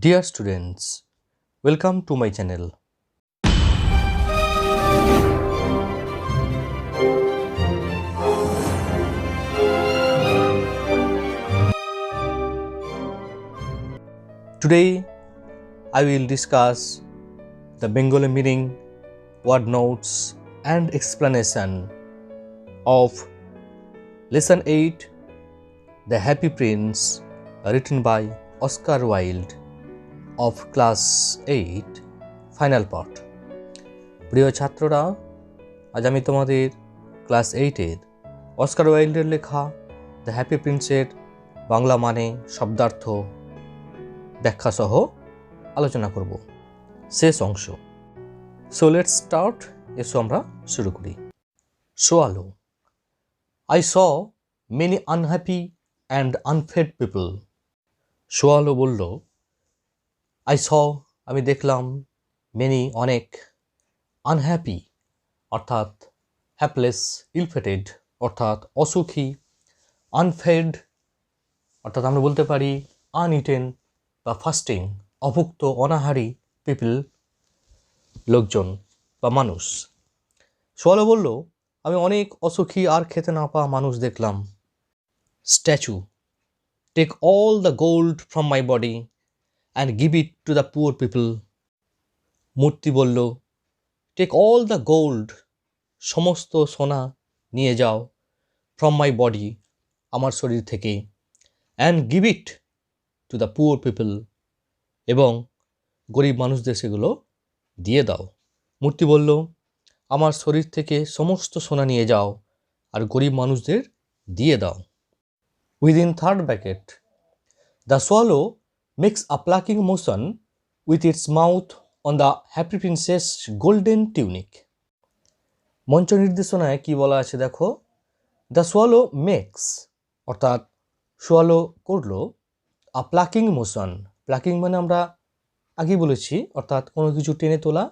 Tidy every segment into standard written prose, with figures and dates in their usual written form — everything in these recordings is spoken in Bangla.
Dear students, welcome to my channel. Today I will discuss the Bengali meaning, word notes and explanation of Lesson 8, The Happy Prince, written by Oscar Wilde of Class 8, Final Part. প্রিয় ছাত্ররা, আজ আমি তোমাদের ক্লাস 8-এর অস্কার ওয়াইল্ডের লেখা দ্য হ্যাপি প্রিন্সের বাংলা মানে, শব্দার্থ, ব্যাখ্যা সহ আলোচনা করব। শেষ অংশ। So let's start. এসো আমরা শুরু করি। Swallow, I saw many unhappy and unfed people. Swallow বলল, I saw, আমি দেখলাম, many, অনেক, unhappy অর্থাৎ হ্যাপলেস, ill-fated অর্থাৎ অসুখী, unfed অর্থাৎ আমরা বলতে পারি uneaten বা ফাস্টিং, অভুক্ত, অনাহারী, পিপল লোকজন বা মানুষ। সোয়ালো বলল, আমি অনেক অসুখী আর খেতে না পাওয়া মানুষ দেখলাম। Statue, take all the gold from my body and give it to the poor people. মূর্তি বলল, টেক অল দ্য গোল্ড, সমস্ত সোনা নিয়ে যাও, ফ্রম মাই বডি, আমার শরীর থেকে, and give it to the poor people, এবং গরিব মানুষদের সেগুলো দিয়ে দাও। মূর্তি বলল, আমার শরীর থেকে সমস্ত সোনা নিয়ে যাও আর গরিব মানুষদের দিয়ে দাও। Within third bracket, the swallow makes a plucking motion with its mouth on the happy princess golden tunic. মঞ্চ নির্দেশনায় কি বলা আছে দেখো। দ্য সোয়ালো মেক্স অর্থাৎ সোয়ালো করলো আ প্লাকিং মোশন। প্লাকিং মানে আমরা আগেই বলেছি অর্থাৎ কোনো কিছু টেনে তোলা,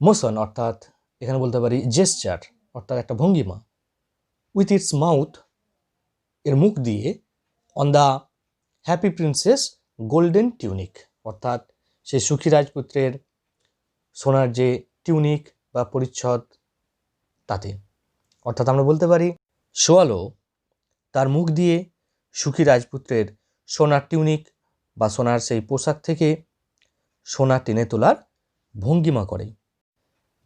মোশন অর্থাৎ এখানে বলতে পারি জেস্চার অর্থাৎ একটা ভঙ্গিমা, উইথ ইটস মাউথ এর মুখ দিয়ে, on the happy princess golden tunic অর্থাৎ সেই সুখী রাজপুত্রের সোনার যে টিউনিক বা পরিচ্ছদ তাতে। অর্থাৎ আমরা বলতে পারি সোয়ালো তার মুখ দিয়ে সুখী রাজপুত্রের সোনার টিউনিক বা সোনার সেই পোশাক থেকে সোনা টেনে তোলার ভঙ্গিমা করে।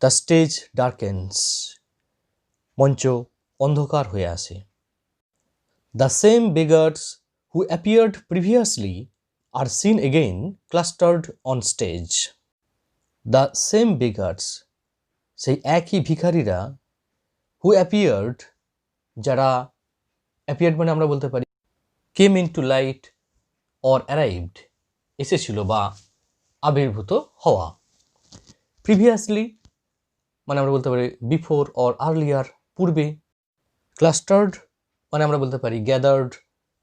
দ্য স্টেজ ডার্কেন্স, মঞ্চ অন্ধকার হয়ে আসে। The same beggars who appeared previously are seen again clustered on stage. The same beggars, সেই একই ভিখারিরা, হু অ্যাপিয়ার্ড, যারা, অ্যাপিয়ার্ড মানে আমরা বলতে পারি came into light or arrived, এসেছিল বা আবির্ভূত হওয়া। প্রিভিয়াসলি মানে আমরা বলতে পারি বিফোর অর আর্লিয়ার, পূর্বে। ক্লাস্টার্ড মানে আমরা বলতে পারি গ্যাদার্ড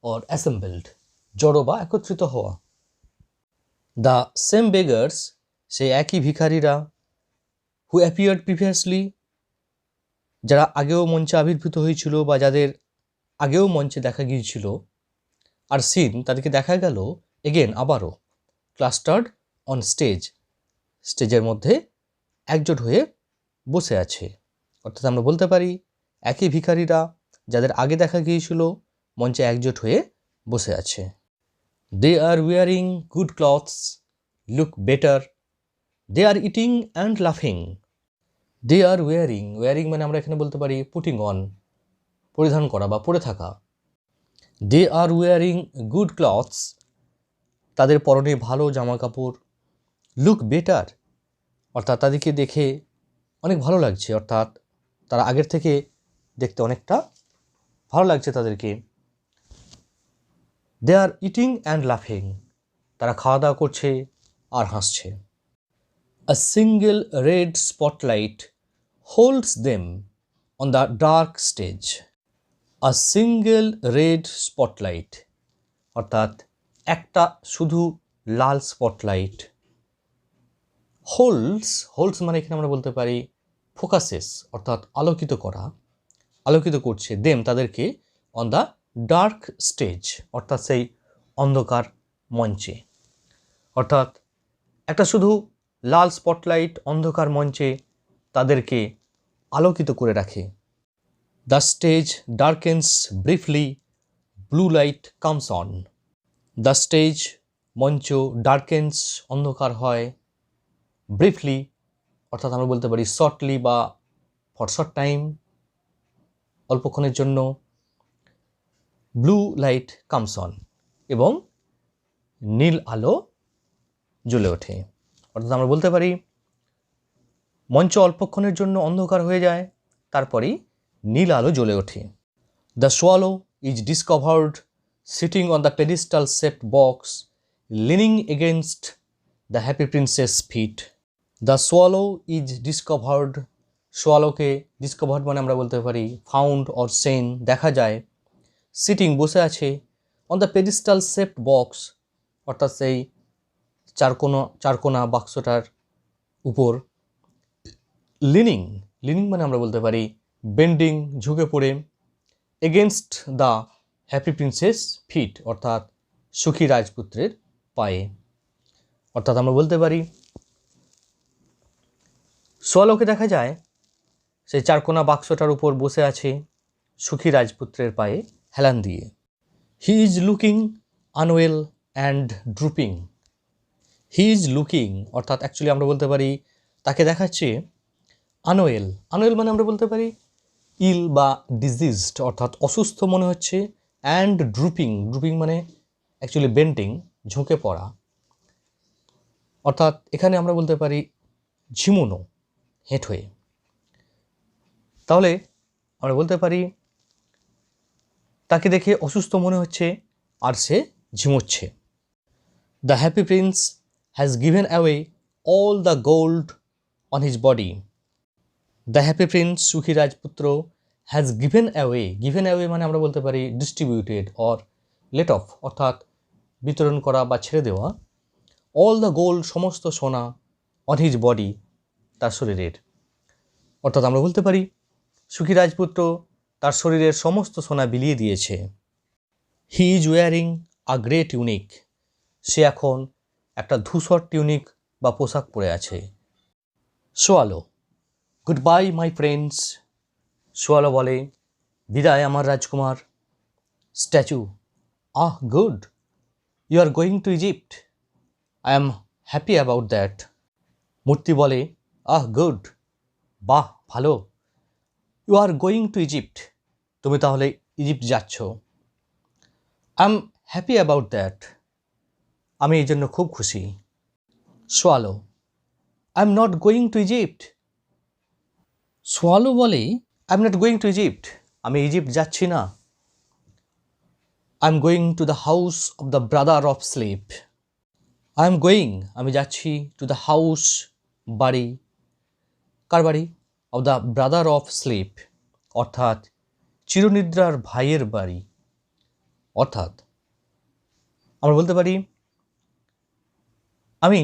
অর অ্যাসেম্বলড, জড়ো বা একত্রিত হওয়া। দ্য সেম বেগার্স, সেই একই ভিখারিরা, হু অ্যাপিয়ার্ড প্রিভিয়াসলি, যারা আগেও মঞ্চে আবির্ভূত হয়েছিল বা যাদের আগেও মঞ্চে দেখা গিয়েছিল, আর সিন, তাদেরকে দেখা গেল, এগেন আবারও, ক্লাস্টার্ড অন স্টেজ, স্টেজের মধ্যে একজোট হয়ে বসে আছে। অর্থাৎ আমরা বলতে পারি একই ভিখারিরা যাদের আগে দেখা গিয়েছিল মঞ্চে একজোট হয়ে বসে আছে। They are wearing good clothes, look better, they are eating and লাফিং। দে আর ওয়ারিং, ওয়ারিং মানে আমরা এখানে বলতে পারি পুটিং অন, পরিধান করা বা পরে থাকা। দে আর ওয়ারিং গুড ক্লথস, তাদের পরনে ভালো জামা কাপড়। লুক বেটার অর্থাৎ তাদেরকে দেখে অনেক ভালো লাগছে, অর্থাৎ তারা আগের থেকে দেখতে অনেকটা ভালো লাগছে তাদেরকে। দে আর ইটিং অ্যান্ড লাফিং, তারা খাওয়া দাওয়া করছে আর হাসছে। A single red spotlight holds them on the dark stage. A single red spotlight অর্থাৎ একটা শুধু লাল স্পটলাইট। হোল্ডস মানে এখানে আমরা বলতে পারি ফোকাসেস অর্থাৎ আলোকিত করা, আলোকিত করছে দেম তাদেরকে, অন দ্য ডার্ক স্টেজ অর্থাৎ সেই অন্ধকার মঞ্চে। অর্থাৎ একটা শুধু লাল স্পটলাইট অন্ধকার মঞ্চে তাদেরকে আলোকিত করে রাখে। The stage darkens briefly, blue light comes on. The stage মঞ্চ ডার্কেন্স অন্ধকার হয়, ব্রিফলি অর্থাৎ আমরা বলতে পারি শর্টলি বা ফর শর্ট টাইম অল্পক্ষণের জন্য, ব্লু লাইট কামস অন এবং নীল আলো জ্বলে ওঠে। অর্থাৎ আমরা বলতে পারি মঞ্চ অল্পক্ষণের জন্য অন্ধকার হয়ে যায়, তারপরেই নীল আলো জ্বলে ওঠে। The swallow is discovered sitting on the pedestal shaped box leaning against the happy princess feet. The swallow is discovered, সোয়ালোকে ডিসকভার্ড মানে আমরা বলতে পারি ফাউন্ড অর সেন, দেখা যায়, সিটিং বসে আছে, on the pedestal shaped box অর্থাৎ সেই চারকোনা বাক্সটার উপর, লিনিং, লিনিং মানে আমরা বলতে পারি বেন্ডিং, ঝুঁকে পড়ে, against the happy princess feet অর্থাৎ সুখী রাজপুত্রের পায়ে। অর্থাৎ আমরা বলতে পারি সোয়ালোকে দেখা যায় সেই চারকোনা বাক্সটার উপর বসে আছে সুখী রাজপুত্রের পায়ে হেলান দিয়ে। He is looking unwell and drooping. He is looking অর্থাৎ অ্যাকচুয়ালি আমরা বলতে পারি তাকে দেখাচ্ছে আনওয়েল, আনওয়েল মানে আমরা বলতে পারি ইল বা ডিজিজড অর্থাৎ অসুস্থ মনে হচ্ছে, অ্যান্ড ড্রুপিং, ড্রুপিং মানে অ্যাকচুয়ালি বেন্ডিং, ঝুঁকে পড়া, অর্থাৎ এখানে আমরা বলতে পারি ঝিমুনো, হেঁট হয়ে। তাহলে আমরা বলতে পারি তাকে দেখে অসুস্থ মনে হচ্ছে আর সে ঝিমোচ্ছে। The happy Prince has given away all the gold on his body. The happy Prince সুখী রাজপুত্র has given away, given away মানে আমরা বলতে পারি ডিস্ট্রিবিউটেড অর লেট অফ অর্থাৎ বিতরণ করা বা ছেড়ে দেওয়া, অল দ্য গোল্ড সমস্ত সোনা, অন হিজ বডি তার শরীরের। অর্থাৎ আমরা বলতে পারি সুখী রাজপুত্র তার শরীরের সমস্ত সোনা বিলিয়ে দিয়েছে। He is wearing a grey tunic, সে এখন একটা ধূসর টিউনিক বা পোশাক পরে আছে। Swallow, good bye my friends, swallow বলে বিদায় আমার রাজকুমার। Statue, ah good, you are going to Egypt, I am happy about that. মূর্তি বলে আহ গুড, বাহ ভালো, you are going to Egypt, তুমি তাহলে ইজিপ্ট যাচ্ছ। I am happy about that, আমি এই জন্য খুব খুশি। Swallow, I am not going to Egypt, swallow বলে I am not going to Egypt, আমি ইজিপ্ট যাচ্ছি না। I am going to the house of the brother of sleep, I am going আমি যাচ্ছি, টু দ্য হাউস বাড়ি, কার বাড়ি, of the brother of sleep অর্থাৎ চিরনিদ্রার ভাইয়ের বাড়ি। অর্থাৎ আমরা বলতে পারি আমি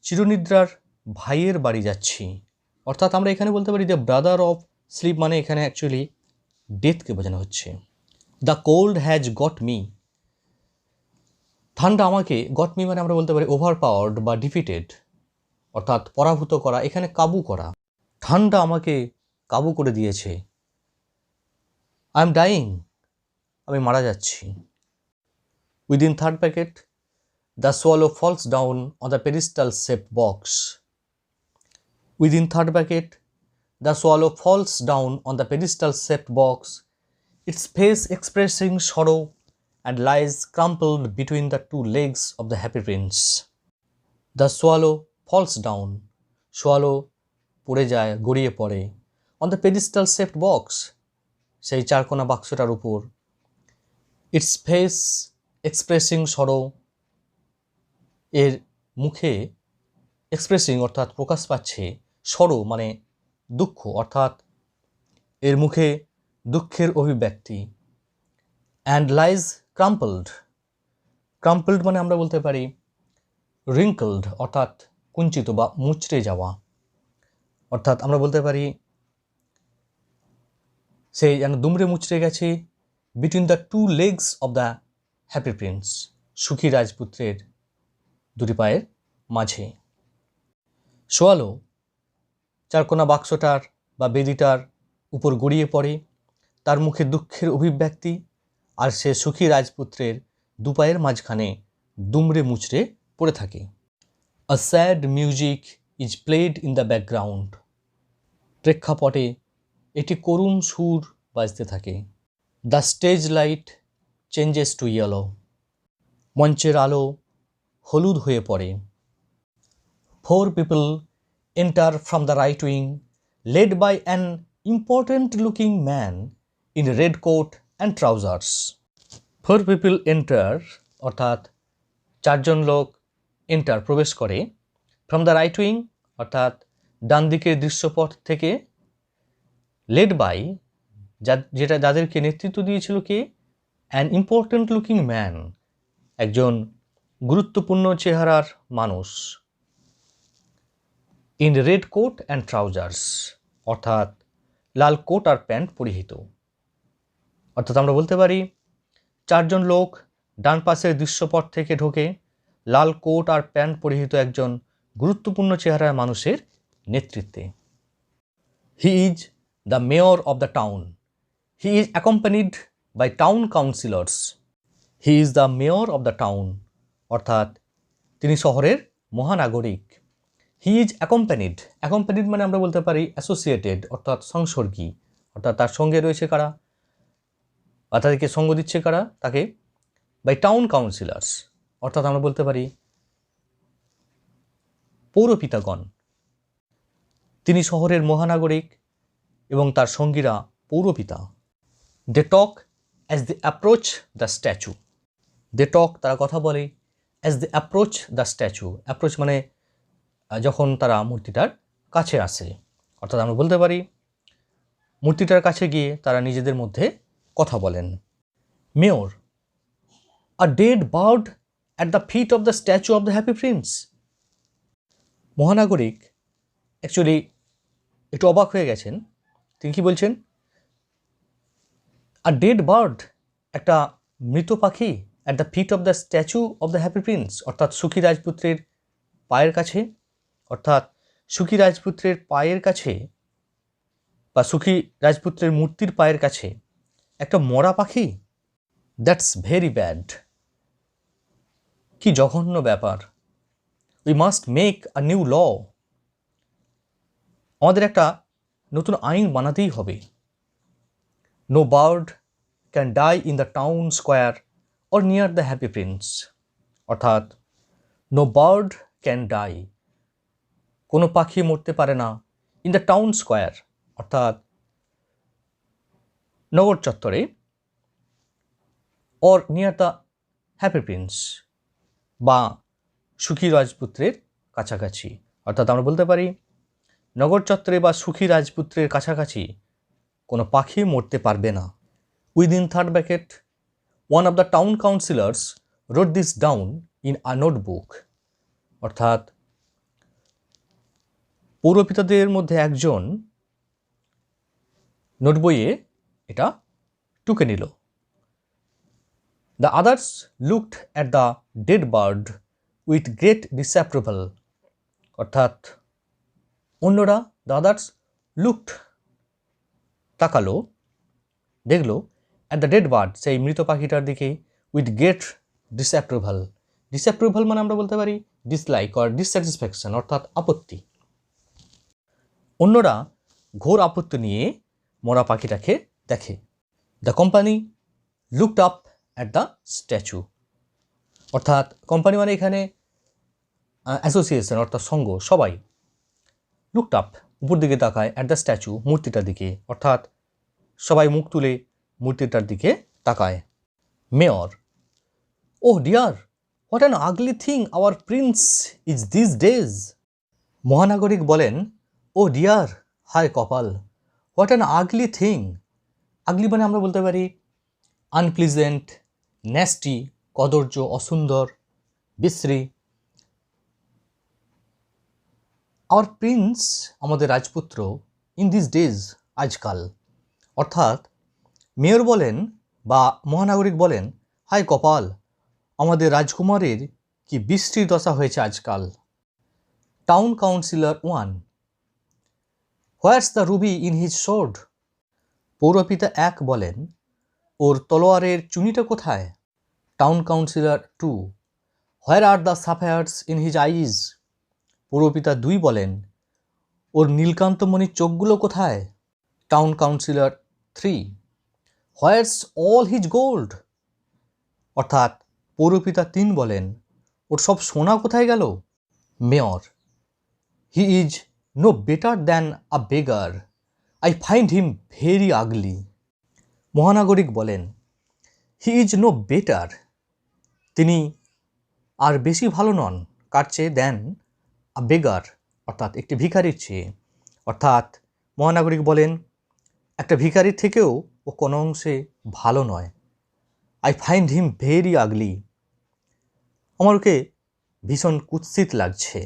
চিরনিদ্রার ভাইয়ের বাড়ি যাচ্ছি। অর্থাৎ আমরা এখানে বলতে পারি দ্য ব্রাদার অফ স্লিপ মানে এখানে অ্যাকচুয়ালি ডেথকে বোঝানো হচ্ছে। The cold has got me, ঠান্ডা আমাকে, গট মি মানে আমরা বলতে পারি ওভার পাওয়ার্ড বা ডিফিটেড অর্থাৎ পরাভূত করা, এখানে কাবু করা, ঠান্ডা আমাকে কাবু করে দিয়েছে। আই এম ডাইং, আমি মারা যাচ্ছি। Within third bracket, the swallow falls down on the pedestal shaped box. Within third bracket, the swallow falls down on the pedestal shaped box, its face expressing sorrow and lies crumpled between the two legs of the happy prince. The swallow falls down, swallow পড়ে যায়, গড়িয়ে পড়ে, on the pedestal shaped box, সেই চারকোনা বাক্সটার উপর, its face expressing sorrow, এর মুখে এক্সপ্রেসিং অর্থাৎ প্রকাশ পাচ্ছে, সরো মানে দুঃখ অর্থাৎ এর মুখে দুঃখের অভিব্যক্তি, and lies crumpled, crumpled মানে আমরা বলতে পারি wrinkled অর্থাৎ কুঞ্চিত বা মুচড়ে যাওয়া, অর্থাৎ আমরা বলতে পারি সে যেন দুমড়ে মুচড়ে গেছে between the two legs of the happy prince, সুখী রাজপুত্রের দুটি পায়ের মাঝে। শোয়ালো চারকোনা বাক্সটার বা বেদিটার উপর গড়িয়ে পড়ে, তার মুখে দুঃখের অভিব্যক্তি, আর সে সুখী রাজপুত্রের দুপায়ের মাঝখানে দুমড়ে মুচড়ে পড়ে থাকে। A sad music is played in the background. প্রেক্ষাপটে একটি করুণ সুর বাজতে থাকে। The stage light changes to yellow. মঞ্চের আলো হলুদ হয়ে পড়ে। 4 people enter from the right wing, led by an important looking man in red coat and trousers. 4 people enter অর্থাৎ 4 জন লোক এন্টার প্রবেশ করে, ফ্রম দ্য রাইট উইং অর্থাৎ ডান দিকের দৃশ্যপট থেকে, লেড বাই যেটা যাদেরকে নেতৃত্ব দিয়েছিল কে, অ্যান ইম্পর্টেন্ট লুকিং ম্যান একজন গুরুত্বপূর্ণ চেহারার মানুষ, in red coat and trousers অর্থাৎ লাল কোট আর প্যান্ট পরিহিত। অর্থাৎ আমরা বলতে পারি 4 জন লোক ডান পাশের দৃশ্যপট থেকে ঢোকে লাল কোট আর প্যান্ট পরিহিত একজন গুরুত্বপূর্ণ চেহারার মানুষের নেতৃত্বে। He is the mayor of the town. He is accompanied by town councillors. He is the mayor of the town অর্থাৎ তিনি শহরের মহানাগরিক। হি ইজ অ্যাকম্পানিড, অ্যাকম্পানিড মানে আমরা বলতে পারি অ্যাসোসিয়েটেড অর্থাৎ সংসর্গী, অর্থাৎ তার সঙ্গে রয়েছে কারা বা তাদেরকে সঙ্গ দিচ্ছে কারা, তাকে বাই টাউন কাউন্সিলার্স অর্থাৎ আমরা বলতে পারি পৌরপিতাগণ। তিনি শহরের মহানাগরিক এবং তার সঙ্গীরা পৌরপিতা। They talk as they approach the statue. They talk তারা কথা বলে, as they approach the statue, approach মানে যখন তারা মূর্তিটার কাছে আসে, অর্থাৎ আমরা বলতে পারি মূর্তিটার কাছে গিয়ে তারা নিজেদের মধ্যে কথা বলেন। Mayor, a dead bird at the feet of the statue of the happy Prince. মহানাগরিক অ্যাকচুয়ালি একটু অবাক হয়ে গেছেন, তিনি কি বলছেন, আ ডেড বার্ড একটা মৃত পাখি at the feet of the statue of the happy Prince অর্থাৎ সুখী রাজপুত্রের পায়ের কাছে, অর্থাৎ সুখী রাজপুত্রের পায়ের কাছে বা সুখী রাজপুত্রের মূর্তির পায়ের কাছে একটা মরা পাখি। That's very bad. কি জঘন্য ব্যাপার। We must make a new law. আমাদের একটা নতুন আইন বানাতেই হবে। No bird can die in the town square or near the happy Prince অর্থাৎ নো বার্ড ক্যান ডাই, কোনো পাখি মরতে পারে না, ইন দ্য টাউন স্কোয়ার অর্থাৎ নগর চত্বরে, or near the happy Prince বা সুখী রাজপুত্রের কাছাকাছি, অর্থাৎ আমরা বলতে পারি নগর চত্বরে বা সুখী রাজপুত্রের কাছাকাছি কোনো পাখি মরতে পারবে না। Within third bracket, one of the town councillors wrote this down in a notebook অর্থাৎ পৌরপিতাদের মধ্যে একজন নোট বইয়ে এটা টুকে নিল। The others looked at the dead bird with great disapproval অর্থাৎ অন্যরা, দ্য আদার্স লুকড তাকালো, দেখলো, অ্যাট দ্য ডেড বার্ড সেই মৃত পাখিটার দিকে, উইথ গ্রেট ডিসঅ্যাপ্রুভাল। ডিসঅ্যাপ্রুভাল মানে আমরা বলতে পারি ডিসলাইক অর ডিসস্যাটিসফ্যাকশন অর্থাৎ আপত্তি। অন্যরা ঘোর আপত্তি নিয়ে মরা পাখিটাকে দেখে। The company looked up at the statue অর্থাৎ কোম্পানি মানে এখানে অ্যাসোসিয়েশন অর্থাৎ সঙ্গ, সবাই লুকড আপ উপর দিকে তাকায়, অ্যাট দ্য স্ট্যাচু মূর্তিটার দিকে অর্থাৎ সবাই মুখ তুলে মূর্তিটার দিকে তাকায়। Mayor, oh dear, what an ugly thing our prince is this days. মহানাগরিক বলেন, ও ডিয়ার, হায় কপাল, what an ugly thing. Ugly মানে আমরা বলতে পারি আনপ্লিজেন্ট, ন্যাস্টি, কদর্য, অসুন্দর, বিশ্রী। আওয়ার প্রিন্স আমাদের রাজপুত্র, ইন দিস ডেজ আজকাল অর্থাৎ মেয়র বলেন বা মহানাগরিক বলেন, হায় কপাল, আমাদের রাজকুমারের কি বিশ্রী দশা হয়েছে আজকাল। Town councillor 1, what's the ruby in his sword? পৌরপিতা 1 বলেন, ওর তলোয়ারের চুনিটা কোথায়? Town councillor 2, where are the sapphires in his eyes? পৌরপিতা 2 বলেন, ওর নীলকান্তমণির চোখগুলো কোথায়? Town councillor 3, what's all his gold? অর্থাৎ পৌরপিতা 3 বলেন, ওর সব সোনা কোথায় গেল? Mayor, he is no better than a beggar, I find him very ugly. মহানাগরিক বলেন, হি ইজ নো বেটার, তিনি আর বেশি ভালো নন, কার চেয়ে? দেন আ বেগার, অর্থাৎ একটি ভিখারির চেয়ে। অর্থাৎ মহানাগরিক বলেন, একটা ভিখারির থেকেও ও কোনো অংশে ভালো নয়। I find him very ugly, আমার ওকে ভীষণ কুৎসিত লাগছে।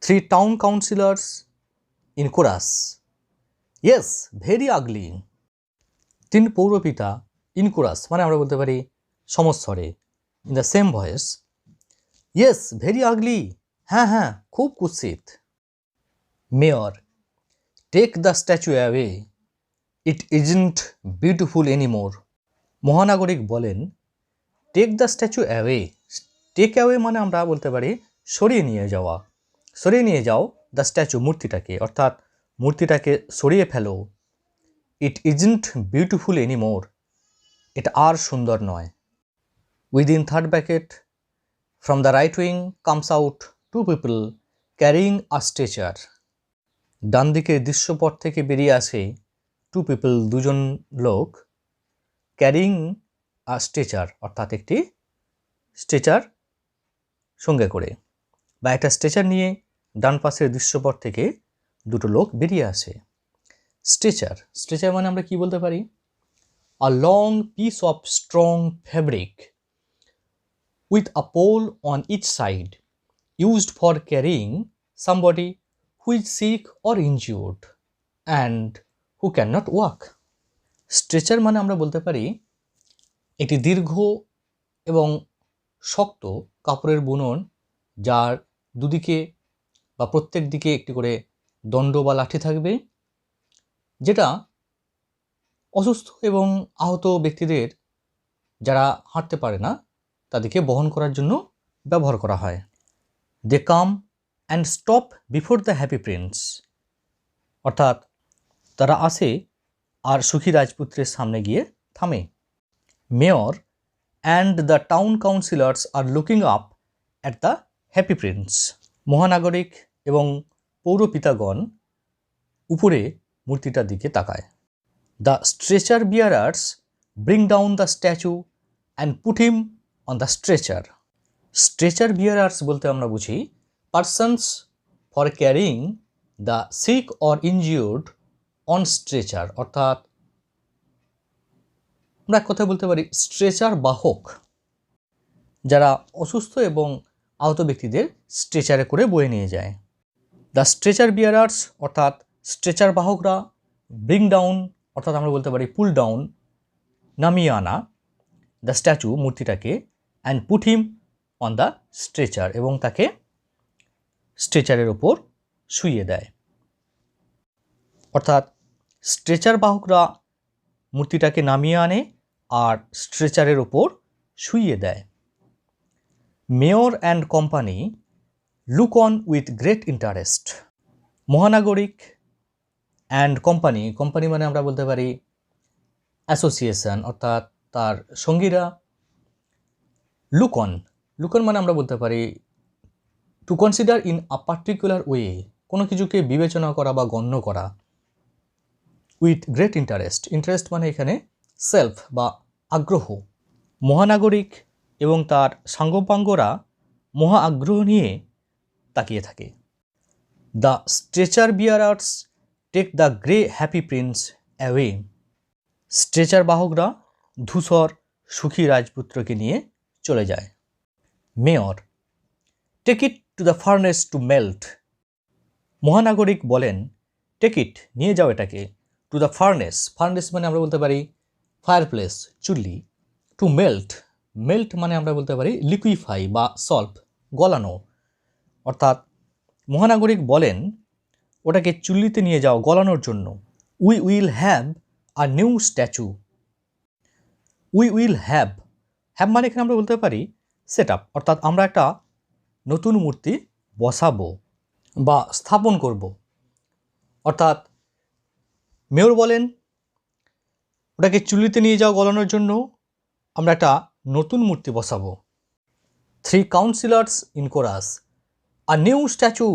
3 town councillors in chorus, yes very ugly. 3 পৌরপিতা ইন কোরাস মানে আমরা বলতে পারি সমস্বরে, in the same voice, yes very ugly, হ্যাঁ হ্যাঁ খুব কুৎসিত। Mayor, take the statue away, it isn't beautiful anymore. মহানাগরিক বলেন, take the statue away, take away মানে আমরা বলতে পারি সরিয়ে নিয়ে যাওয়া, সরিয়ে নিয়ে যাও দ্য স্ট্যাচু মূর্তিটাকে, অর্থাৎ মূর্তিটাকে সরিয়ে ফেলো। ইট ইজন্ট বিউটিফুল এনিমোর, এটা আর সুন্দর নয়। Within third bracket, from the right wing comes out 2 people carrying a stretcher. ডান দিকের দৃশ্যপট থেকে বেরিয়ে আসে 2 পিপল, 2জন লোক, ক্যারিং আ স্ট্রেচার অর্থাৎ একটি স্ট্রেচার সঙ্গে করে, বা একটা স্ট্রেচার নিয়ে ডান পাশের দৃশ্যপট থেকে 2টো লোক বেরিয়ে আসে। স্ট্রেচার, স্ট্রেচার মানে আমরা কি বলতে পারি? A long piece of strong fabric with a pole on each side, used for carrying somebody who is sick or injured and who cannot walk. Stretcher মানে আমরা বলতে পারি একটি দীর্ঘ এবং শক্ত কাপড়ের বুনন, যার দুদিকে বা প্রত্যেক দিকে একটি করে দণ্ড বা লাঠি থাকবে, যেটা অসুস্থ এবং আহত ব্যক্তিদের, যারা হাঁটতে পারে না, তাদেরকে বহন করার জন্য ব্যবহার করা হয়। They come and stop before the happy Prince, অর্থাৎ তারা আসে আর সুখী রাজপুত্রের সামনে গিয়ে থামে। Mayor and the town councillors are looking up at the happy Prince. মহানাগরিক এবং পৌরপিতাগণ উপরে মূর্তিটার দিকে তাকায়। The stretcher bearers bring down the statue and put him on the stretcher. Stretcher bearers বলতে আমরা বুঝি persons for carrying the sick or injured on stretcher, অর্থাৎ আমরা এক কথা বলতে পারি স্ট্রেচার বাহক, যারা অসুস্থ এবং আহত ব্যক্তিদের স্ট্রেচারে করে বয়ে নিয়ে যায়। দ্য স্ট্রেচার বিয়ারার্স অর্থাৎ স্ট্রেচার বাহকরা, ব্রিং ডাউন অর্থাৎ আমরা বলতে পারি পুল ডাউন, নামিয়ে আনা, দ্য স্ট্যাচু মূর্তিটাকে, and put him on the stretcher এবং তাকে স্ট্রেচারের ওপর শুইয়ে দেয়। অর্থাৎ স্ট্রেচার বাহকরা মূর্তিটাকে নামিয়ে আনে আর স্ট্রেচারের ওপর শুইয়ে দেয়। Mayor and company look on with great interest. মহানাগরিক অ্যান্ড কোম্পানি, কোম্পানি মানে আমরা বলতে পারি অ্যাসোসিয়েশন অর্থাৎ তার সঙ্গীরা, লুক অন, লুক অন মানে আমরা বলতে পারি two consider in a particular way, কোনো কিছুকে বিবেচনা করা বা গণ্য করা। উইথ গ্রেট ইন্টারেস্ট, ইন্টারেস্ট মানে এখানে সেলফ বা আগ্রহ। মহানাগরিক এবং তার সাঙ্গপাঙ্গরা মহা আগ্রহ নিয়ে তাকিয়ে থাকে। The stretcher bearers take the grey happy prince away. স্ট্রেচার বাহকরা ধূসর সুখী রাজপুত্রকে নিয়ে চলে যায়। Mayor, take it to the furnace to melt. মহানাগরিক বলেন, টেক ইট নিয়ে যাও এটাকে, টু দ্য ফার্নেস, ফার্নেস মানে আমরা বলতে পারি ফায়ার প্লেস, চুল্লি, টু মেল্ট, মেল্ট মানে আমরা বলতে পারি লিকুইফাই বা সল্ভ, গলানো, অর্থাৎ মহানাগরিক বলেন ওটাকে চুল্লিতে নিয়ে যাও গলানোর জন্য। We will have a new statue. We will have মানে এখানে আমরা বলতে পারি সেট আপ, অর্থাৎ আমরা একটা নতুন মূর্তি বসাবো বা স্থাপন করব। অর্থাৎ মেয়র বলেন ওটাকে চুল্লিতে নিয়ে যাও গলানোর জন্য, আমরা একটা নতুন মূর্তি বসাবো। 3 councillors in chorus a new statue.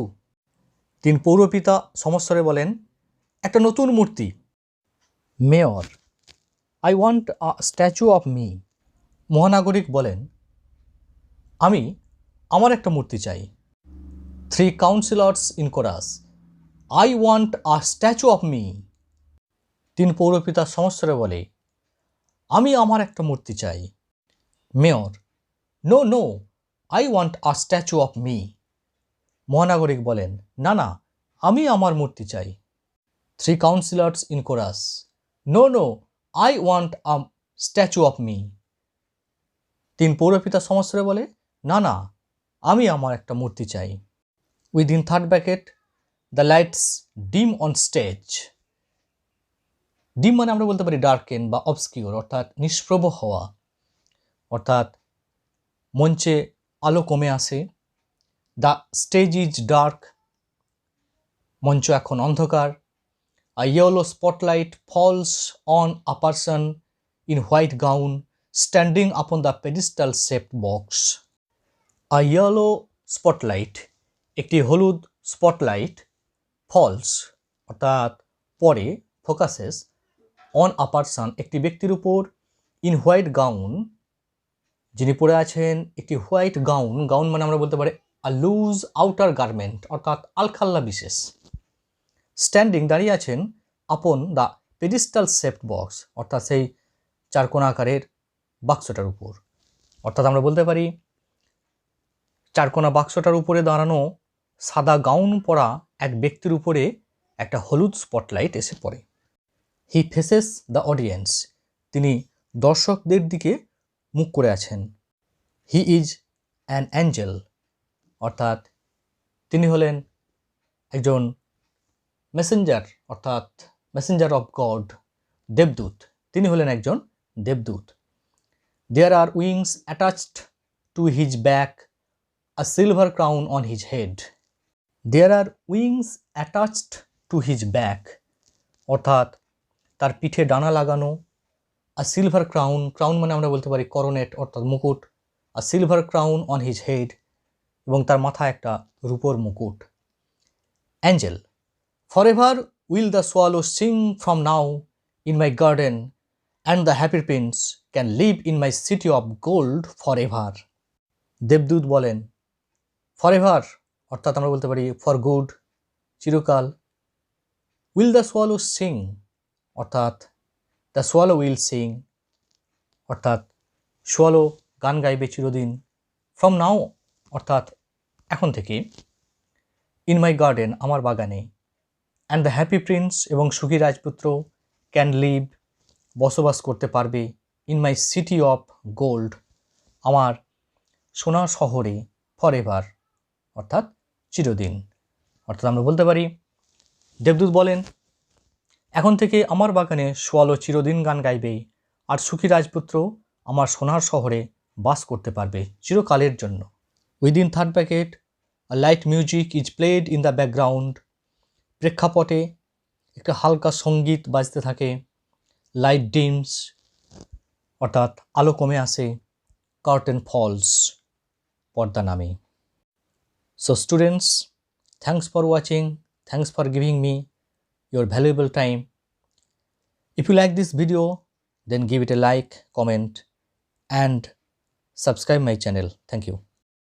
3 পৌরপিতা সমস্বরে বলেন একটা নতুন মূর্তি। Mayor I want a statue of me. মহানাগরিক বলেন আমি আমার একটা মূর্তি চাই। 3 councillors in chorus I want a statue of me. 3 পৌরপিতা সমস্বরে বলে আমি আমার একটা মূর্তি চাই। Mayor no no I want a statue of me. মহানাগরিক বলেন না না আমি আমার মূর্তি চাই। 3 councillors in chorus no no I want a statue of me. 3 পৌরপিতা সমস্বরে বলে না না আমি আমার একটা মূর্তি চাই। Within third bracket the lights dim on stage. Dim মানে আমরা বলতে পারি ডার্কেন বা অবস্কিউর, অর্থাৎ নিষ্প্রভ হওয়া, অর্থাৎ মঞ্চে আলো কমে আসে। দ্য স্টেজ ইজ ডার্ক, মঞ্চ এখন অন্ধকার। A yellow spotlight falls on a person in white gown standing upon the pedestal shaped box. A yellow spotlight, একটি হলুদ স্পটলাইট, ফলস অর্থাৎ পরে, ফোকাসেস, অন আ পারসন একটি ব্যক্তির উপর, ইন হোয়াইট গাউন যিনি পরে আছেন একটি হোয়াইট গাউন। গাউন মানে আমরা বলতে পারি আ লুজ আউটার গার্মেন্ট, অর্থাৎ আলখাল্লা বিশেষ। স্ট্যান্ডিং দাঁড়িয়ে আছেন, আপন দ্য পেডিস্টাল শেপড বক্স অর্থাৎ সেই চারকোনা আকারের বাক্সটার উপর, অর্থাৎ আমরা বলতে পারি চারকোনা বাক্সটার উপরে দাঁড়ানো সাদা গাউন পরা এক ব্যক্তির উপরে একটা হলুদ স্পটলাইট এসে পড়ে। হি ফেসেস দ্য অডিয়েন্স, তিনি দর্শকদের দিকে মুখ করে আছেন। হি ইজ অ্যান অ্যাঞ্জেল, অর্থাৎ তিনি হলেন একজন মেসেঞ্জার, অর্থাৎ মেসেঞ্জার অফ গড, দেবদূত, তিনি হলেন একজন দেবদূত। There are wings attached to his back, a silver crown on his head. There are wings attached to his back, অর্থাৎ তার পিঠে ডানা লাগানো। আ সিলভার ক্রাউন, ক্রাউন মানে আমরা বলতে পারি করোনেট অর্থাৎ মুকুট। A silver crown on his head, এবং তার মাথায় একটা রূপোর মুকুট। Angel forever will the swallow sing from now in my garden and the happy prince can live in my city of gold for ever. দেবদূত বলেন ফরএভার অর্থাৎ আমরা বলতে পারি ফর গুড, চিরকাল। উইল দ্য সোয়ালো সিং অর্থাৎ দ্য সোয়ালো উইল সিং, অর্থাৎ সোয়ালো গান গাইবে চিরদিন। ফ্রম নাও অর্থাৎ এখন থেকে। ইন মাই গার্ডেন আমার বাগানে। অ্যান্ড দ্য হ্যাপি প্রিন্স এবং সুখী রাজপুত্র ক্যান লিভ বসবাস করতে পারবে। In my city of gold আমার সোনার শহরে, ফর এভার অর্থাৎ চিরদিন। অর্থাৎ আমরা বলতে পারি দেবদূত বলেন এখন থেকে আমার বাগানে সোয়ালো চিরদিন গান গাইবে, আর সুখী রাজপুত্র আমার সোনার শহরে বাস করতে পারবে চিরকালের জন্য। Within third bracket a light music is played in the background, প্রেক্ষাপটে একটা হালকা সঙ্গীত বাজতে থাকে। লাইট ডিমস অর্থাৎ আলো কমে আসে। কার্টেন ফলস পর্দা নামে। So students, thanks for watching, thanks for giving me your valuable time. If you like this video, then give it a like, comment and subscribe my channel. Thank you.